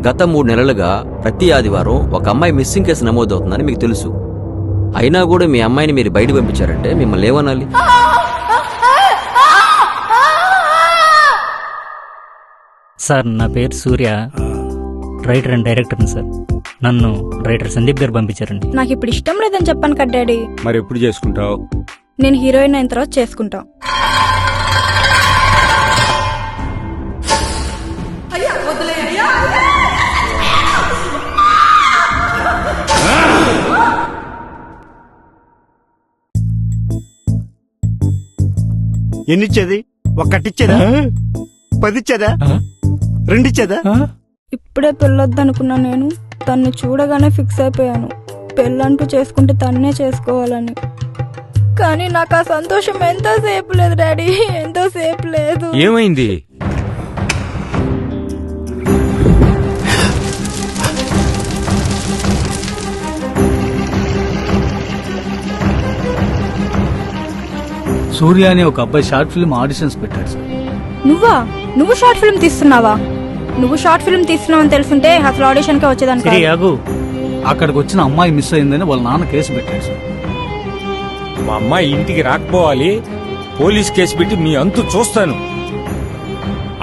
గత 3 నెలలుగా ప్రతి ఆదివారం ఒక అమ్మాయి మిస్సింగ్ కేసు నమోదవుతుందని మీకు తెలుసు. అయినా కూడా మీ అమ్మాయిని మీరు బయట పంపించారంటే మిమ్మల్ని ఏమనాలి? సార్, నా పేరు సూర్య, రైటర్ అండ్ డైరెక్టర్ని సార్. నన్ను రైటర్ సందీప్ గారు పంపించారండి. నాకు ఇప్పుడు ఇష్టం లేదని చెప్పాను కదా డాడీ. మరి ఎప్పుడు చేసుకుంటావు? నేను హీరోయిన్ అయిన తర్వాత చేసుకుంటా. ఎన్నిచ్చేది? ఒక్కటిచ్చేదా? 10 ఇచ్చేదా? 2 ఇచ్చేదా? ఇప్పుడే పెళ్ళొద్దనుకున్నా నేను. తన్ని చూడగానే ఫిక్స్ అయిపోయాను. పెళ్ళంటూ చేసుకుంటే తన్నే చేసుకోవాలని. కానీ నాకు ఆ సంతోషం ఎంతోసేపు లేదు డాడీ, ఎంతోసేపు లేదు. ఏమైంది? సూర్య అనే ఒక అబ్బాయి షార్ట్ ఫిల్మ్ ఆడిషన్స్ పెట్టాడు సార్. నువ్వు షార్ట్ ఫిల్మ్ తీస్తున్నావా? నువ్వు షార్ట్ ఫిల్మ్ తీస్తున్నావని తెలుసుంటే అసలు ఆడిషన్ కే వచ్చేదానికి. సిరి, ఆగు. అక్కడికి వచ్చిన అమ్మాయి మిస్ అయిందని వాళ్ళ నాన్న కేసు పెట్టాడు సార్. మా అమ్మాయి ఇంటికి రాకపోవాలి, పోలీస్ కేసు పెట్టి మీ అంతు చూస్తాను.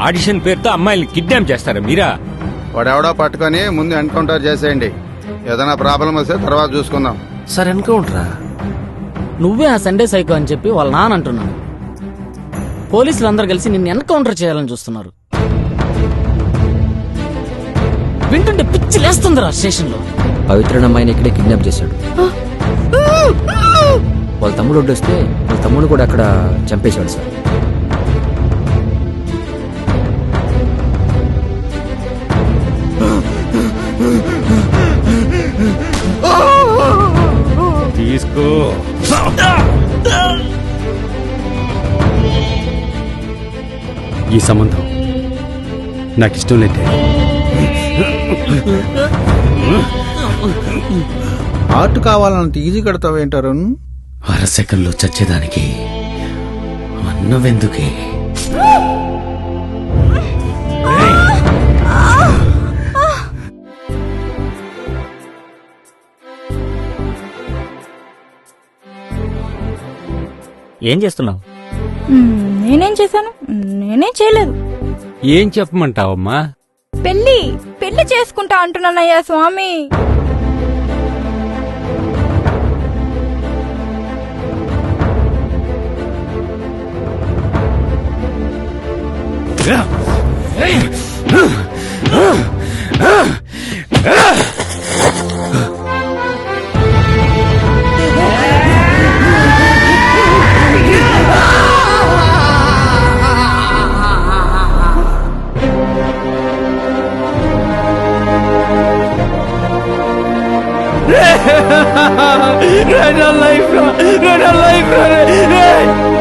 ఆడిషన్ పేరుతో అమ్మాయిని కిడ్నాప్ చేస్తారా మీరా? వాడెవడో పట్టుకొని ముందు ఎన్కౌంటర్ చేసేయండి. ఏదైనా ప్రాబ్లం వస్తే తర్వాత చూసుకుందాం. సార్, ఎన్కౌంటరా? నువ్వే ఆ సండే సైకో అని చెప్పి వాళ్ళ నాన్న అంటున్నాను. పోలీసులు అందరూ కలిసి నిన్ను ఎన్కౌంటర్ చేయాలని చూస్తున్నారు. వింటుంటే పిచ్చి లేస్తుందిరా స్టేషన్ లో. పవిత్ర అమ్మాయిని ఇక్కడే కిడ్నాప్ చేశాడు. వాళ్ళ తమ్ముడు వడ్డొస్తే వాళ్ళ తమ్ముడు కూడా అక్కడ చంపేశాడు సార్. తీసుకో. ఈ సంబంధం నాకిష్టం లేదే. ఆర్ట్ కావాలంటే ఈజీ కడతావేంటారు? అరసెకండ్లో చచ్చేదానికి అన్నవెందుకే? ఏం చేస్తున్నావు? నేనేం చేశాను? నేనేం చేయలేదు. ఏం చెప్పమంటావమ్మా? పెళ్లి చేసుకుంటా అంటున్నానయ్యా స్వామి. లైఫ్